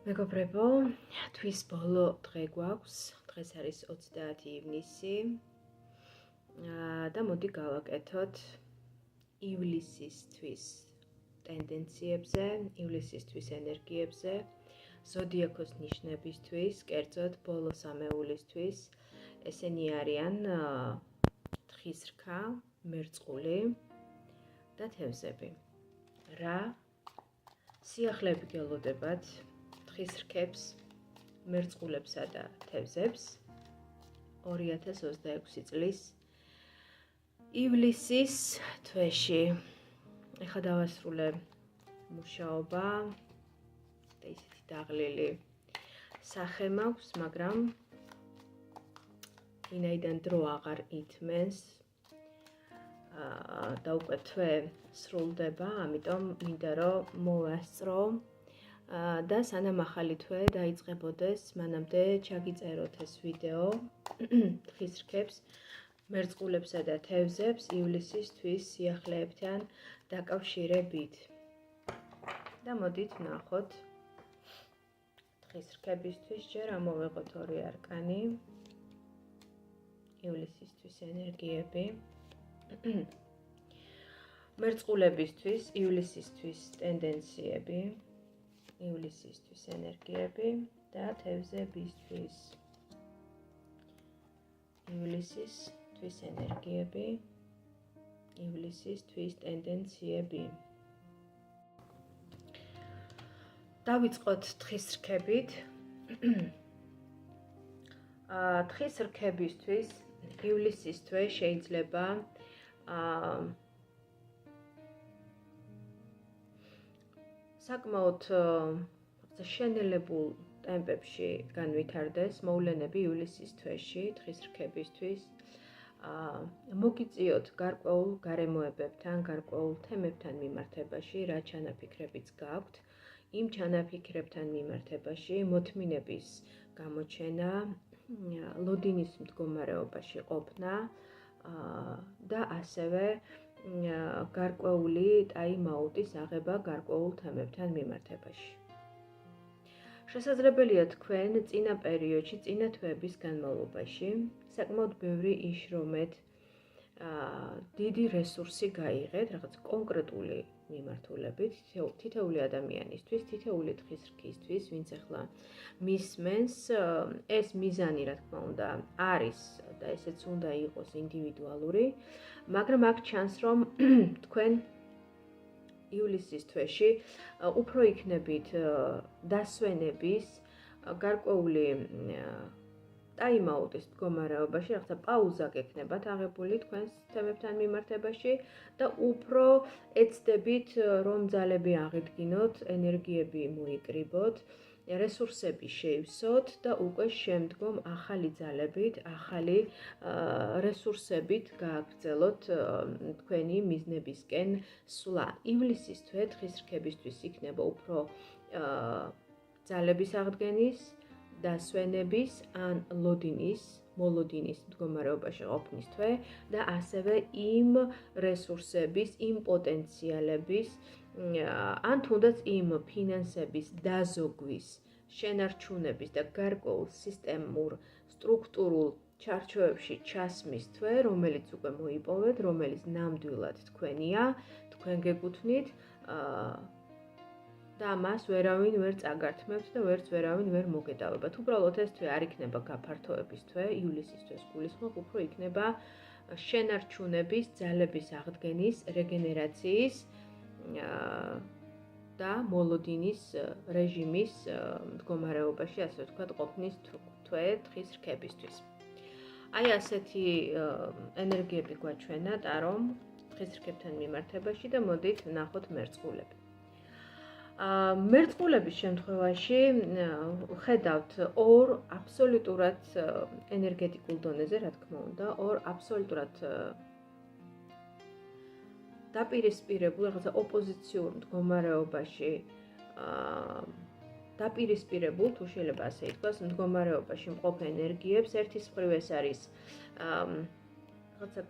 მეგობრებო, თვის ბოლო დღე გვაქვს. დღეს არის 30 ივნისი. და მოდი გავაკეთოთ ივლისის თვის ტენდენციებზე, ივლისის თვის ენერგიებზე, ზოდიაქოს ნიშნებისთვის, კერძოდ ბოლო სამეულისთვის. ესენი არიან თხის რქა, მერწყული და თევზები. რა სიახლეები გელოდებათ თხის რქებს, მერწყულებსა და თევზებს 2026 წლის ივლისის თვეში. ეხლა დავასრულე მუშაობა და ისეთი დაღლილი სახე მაქვს, მაგრამ ვინაიდან დრო აღარ ითმენს და უკვე თვე სრულდება, ამიტომ მინდა რომ მოვასწრო და სანამ ახალი თვე დაიწყებოდეს, მანამდე ჩაგიწეროთ ეს ვიდეო თხის რქებს, მერწყულებსა და თევზებს ივლისის თვის სიახლეებთან დაკავშირებით. და მოდით ვნახოთ თხის რქებისთვის ჯერ ამოვეღოთ ორი არკანი. ივლისის თვის ენერგიები. მერწყულებისთვის ივლისის თვის ტენდენციები. ივლისის თვის ენერგიები და თევზებისთვის ივლისის თვის ენერგიები, ივლისის თვის ტენდენციები. დავიწყოთ თხის რქებით. თხის რქებისთვის ივლისის თვე შეიძლება საკმაოდ შენელებულ ტემპებში განვითარდეს მოვლენები ივლისის თვეში თხის რქებისთვის. მოგიწიოთ გარკვეულ გარემოებებთან, გარკვეულ თემებთან მიმართებაში, რა ჩანაფიქრებიც გაქვთ, იმ ჩანაფიქრებთან მიმართებაში მოთმინების გამოჩენა, ლოდინის მდგომარეობაში ყოფნა და ასევე გარკვეული ტაიმ-აუტის აღება გარკვეულ თემებთან მიმართებაში. შესაძლებელია თქვენ წინა პერიოდში, წინა თვეების განმავლობაში საკმაოდ ბევრი იშრომეთ, დიდი რესურსი გაიღეთ, რაღაც კონკრეტული მიმართულებით, თითოეული ადამიანისთვის, თითოეული თხის რქისთვის, ვინც ახლა მისმენს, ეს მიზანი, რა თქმა უნდა, არის და ესეც უნდა იყოს ინდივიდუალური, მაგრამ აქ ჩანს, რომ თქვენ ივლისის თვეში უფრო იქნებით დასვენების, გარკვეული ტაიმ-აუტის მდგომარეობაში, რაღაცა პაუზა გექნებათ აღებული თქვენს თემებთან მიმართებაში და უფრო ეცდებით, რომ ძალები აღიდგინოთ, ენერგიები მოიკრიბოთ, რესურსები შეივსოთ და უკვე შემდგომ ახალი ძალებით, ახალი რესურსებით გააგრძელოთ თქვენი მიზნებისკენ სვლა. ივლისის თვე თხის რქებისთვის იქნება უფრო ძალების აღდგენის, დასვენების ან მოლოდინის მდგომარეობაში ყოფნის თვე და ასევე იმ რესურსების, იმ პოტენციალების ან თუნდაც იმ ფინანსების დაზოგვის, შენარჩუნების და გარკვეულ სისტემურ, სტრუქტურულ ჩარჩოებში ჩასმის თვე, რომელიც უკვე მოიპოვეთ, რომელიც ნამდვილად თქვენია, თქვენ გეკუთვნით და მას ვერავინ ვერ წაგართმევთ და ვერც ვერავინ ვერ მოგედავებათ. უბრალოდ ეს თვე არ იქნება გაფართოების თვე, ივლისის თვეს გულისხმობ, უფრო იქნება შენარჩუნების, ძალების აღდგენის, რეგენერაციის და მოლოდინის რეჟიმის მდგომარეობაში, ასე ვთქვათ, ყოფნის თვე თხის რქებისთვის. აი ასეთი ენერგიები გვაჩვენა ტარომ თხის რქებთან მიმართებაში და მოდით ვნახოთ მერწყულები. მერწყულების შემთხვევაში ხედავთ ორ აბსოლუტურად ენერგეტიკულ დონეზე, რა თქმა უნდა, ორ აბსოლუტურად დაპირისპირებულ, რაღაცა ოპოზიციურ მდგომარეობაში დაპირისპირებულ, თუ შეიძლება ასე ითქვას, მდგომარეობაში მყოფ ენერგიებს. ერთის მხრივ ეს არის რაღაცა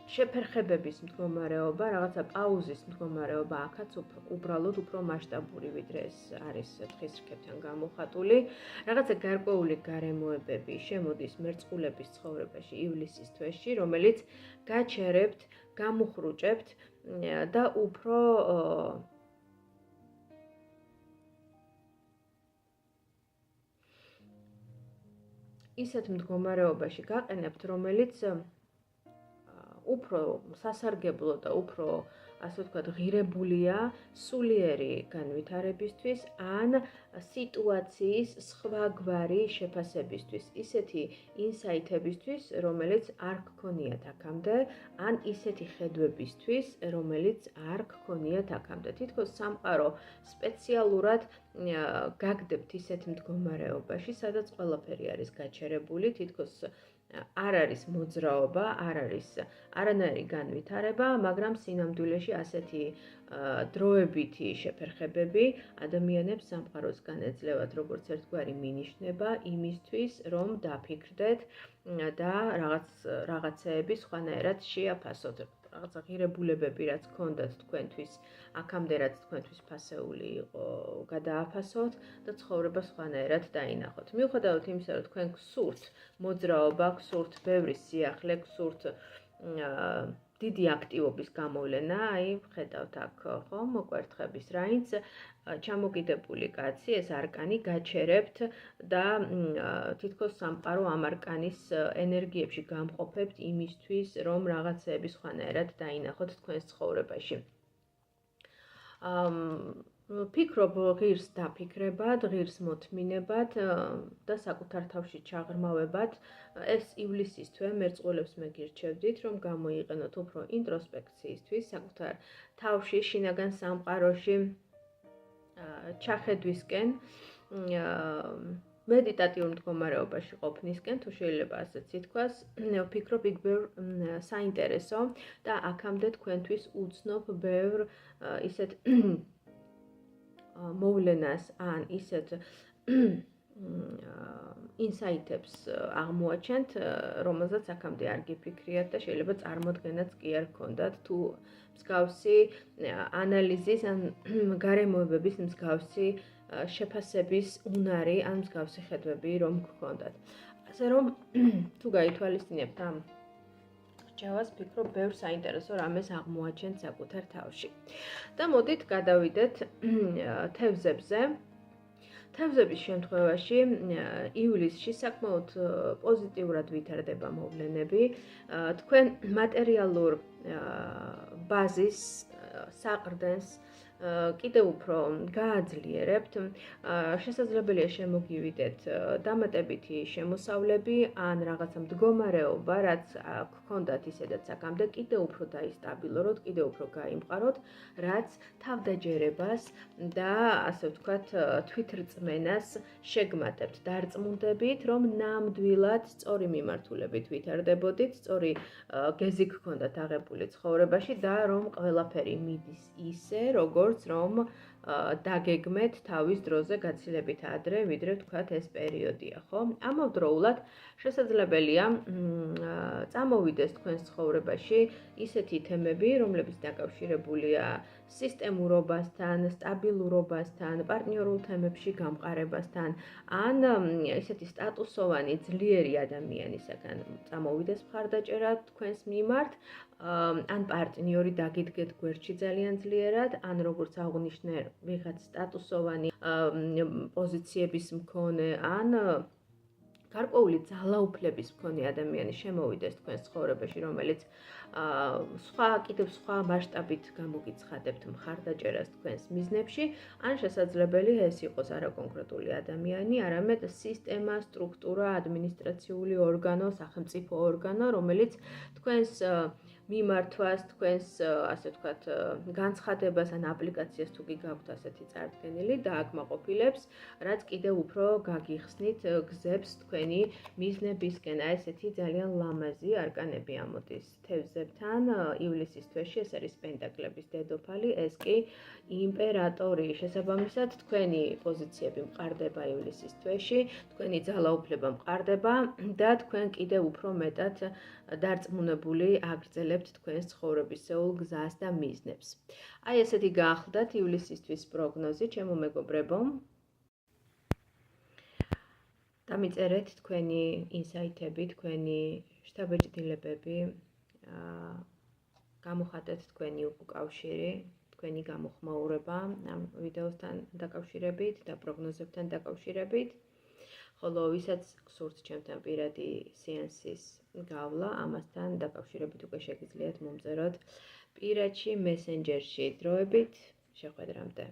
შეფერხებების მდგომარეობა, რაღაცა პაუზის მდგომარეობა აქაც უბრალოდ უფრო მასშტაბური, ვიდრე ეს არის თხის რქებთან გამოხატული. რაღაცა გარკვეული გარემოებები შემოდის მერწყულების ცხოვრებაში ივლისის თვეში, რომელიც გაჩერებთ, გამუხრუჭებთ და უფრო ისეთ მდგომარეობაში გაყენებთ, რომელიც უფრო სასარგებლო და უფრო, ასე ვთქვათ, ღირებულია სულიერი განვითარებისთვის ან სიტუაციის სხვაგვარი შეფასებისთვის, ისეთი ინსაიტებისთვის, რომელიც არ გქონიათ აქამდე, ან ისეთი ხედვებისთვის, რომელიც არ გქონიათ აქამდე. თითქოს სამყარო სპეციალურად გაგდებთ ისეთ მდგომარეობაში, სადაც ყველაფერი არის გაჩერებული, თითქოს არ არის მოძრაობა, არ არის არანაირი განვითარება, მაგრამ სინამდვილეში ასეთი დროებითი შეფერხებები ადამიანებს სამყაროსგან ეძლევათ როგორც ერთგვარი მინიშნება იმისთვის, რომ დაფიქრდეთ და რაღაცეები სხვანაირად შეაფასოთ. რაღაცა ღირებულებები, რაც გქონდათ თქვენთვის, აქამდე რაც თქვენთვის ფასეული იყო, გადააფასოთ და ცხოვრება სხვანაირად დაინახოთ. მიუხედავად იმისა, რომ თქვენ გსურთ მოძრაობა, გსურთ ბევრი სიახლე, გსურთ დიდი აქტივობის გამოვლენა, აი, ხედავთ აქ ხო, მოკვერთხების რაინც, ჩამოკიდებული კაცი, ეს არკანი გაჩერებთ და თითქოს სამყარო ამ არკანის ენერგიებში გამყოფებთ იმისთვის, რომ რაღაცეები სხვანაირად დაინახოთ თქვენს ცხოვრებაში. ფიქრობ ღირს დაფიქრებად, ღირს მოთმინებად და საკუთარ თავში ჩაღრმავებად. ეს ივლისის თვე მერწყულებს მეგირჩევდით, რომ გამოიყენოთ უფრო ინტროსპექციისთვის, საკუთარ თავში, შინაგან სამყაროში ჩახედვისკენ, მედიტატიურ მდგომარეობაში ყოფნისკენ, თუ შეიძლება ასეც ითქვას, ვფიქრობ იქ ბევრ საინტერესო და აქამდე თქვენთვის უცნობ ბევრ ისეთ მოვლენას ან ისეთ ინსაიტებს აღმოაჩენთ, რომელზეც აქამდე არ გიფიქრიათ და შეიძლება წარმოდგენაც კი არ გქონდათ, თუ მსგავსი ანალიზის ან გარემოებების მსგავსი შეფასების უნარი ან მსგავსი ხედვები რომ გქონდათ. ასე რომ თუ გაითვალისწინებთ ამ რჩევას, ვფიქრობ, ბევრ საინტერესო რამეს აღმოაჩენთ საკუთარ თავში. და მოდით გადავიდეთ თევზებზე. თევზების შემთხვევაში ივლისში საკმაოდ პოზიტიურად ვითარდება მოვლენები. თქვენ მატერიალურ ბაზის საყრდენს კიდევ უფრო გააძლიერებთ. შესაძლებელია შემოგივიდეთ დამატებითი შემოსავლები ან რაღაცა მდგომარეობა, რაც გქონდათ ისედაც აქამდე, კიდევ უფრო დაისტაბილუროთ, კიდევ უფრო გაიმყაროთ, რაც თავდაჯერებას და ასე ვთქვათ, თვითრწმენას შეგმატებთ. დარწმუნდებით, რომ ნამდვილად სწორი მიმართულებით ვითარდებოდით, სწორი გეზი გქონდათ აღებული ცხოვრებაში და რომ ყველაფერი მიდის ისე, როგორც რომ დაგეგმეთ თავის დროზე გაცილებით ადრე, ვიდრე ვთქვათ ეს პერიოდია, ხო? ამავდროულად შესაძლებელია წამოვიდეს თქვენს ცხოვრებაში ისეთი თემები, რომლებიც დაკავშირებულია სისტემურობასთან, სტაბილურობასთან, პარტნიორულ თემებში გამყარებასთან, ან ისეთი სტატუსოვანი ძლიერი ადამიანისაგან წამოვიდეს მხარდაჭერა თქვენს მიმართ, ან პარტნიორი დაგიდგეთ გვერდში ძალიან ძლიერად, ან როგორც აღვნიშნე, ვიღაც სტატუსოვანი პოზიციების მქონე, ან გარკვეული ძალაუფლების მქონე ადამიანი შემოვიდეს თქვენს ცხოვრებაში, რომელიც კიდევ სხვა მასშტაბით გამოგიცხადებთ მხარდაჭერას თქვენს მიზნებში, ან შესაძლებელი ეს იყოს არა კონკრეტული ადამიანი, არამედ სისტემა, სტრუქტურა, ადმინისტრაციული ორგანო, სახელმწიფო ორგანო, რომელიც თქვენს მიმართვას, თქვენს, ასე ვთქვათ, განცხადებას ან აპლიკაციას თუ კი გაქვთ ასეთი წარდგენილი, დააკმაყოფილებს, რაც კიდევ უფრო გაგიხსნით გზებს თქვენი მიზნებისკენ. ესეთი ძალიან ლამაზი არკანები ამოდის თევზებთან ივლისის თვეში, ეს არის პენტაკლების დედოფალი, ეს კი იმპერატორი. შესაბამისად, თქვენი პოზიციები მყარდება ივლისის თვეში, თქვენი ძალაუფლება მყარდება და თქვენ კიდევ უფრო მეტად დარწმუნებული აგრძელებთ ვიღებთ თქვენს ცხოვრებისეულ გზას და მიზნებს. Აი ესეთი გაახლდათ ივლისისთვის პროგნოზი, ჩემო მეგობრებო. დამიწერეთ თქვენი ინსაიტები, თქვენი შთაბეჭდილებები, გამოხატეთ თქვენი უკავშირი, თქვენი გამოხმაურება ამ ვიდეოსთან დაკავშირებით და პროგნოზებთან დაკავშირებით. ხოლო ვისაც გსურთ ჩემთან პირადი სეანსის გავლა, ამასთან დაკავშირებით უკვე შეგიძლიათ მომწეროთ პირადში, მესენჯერში დროებით. შეხვედრამდე.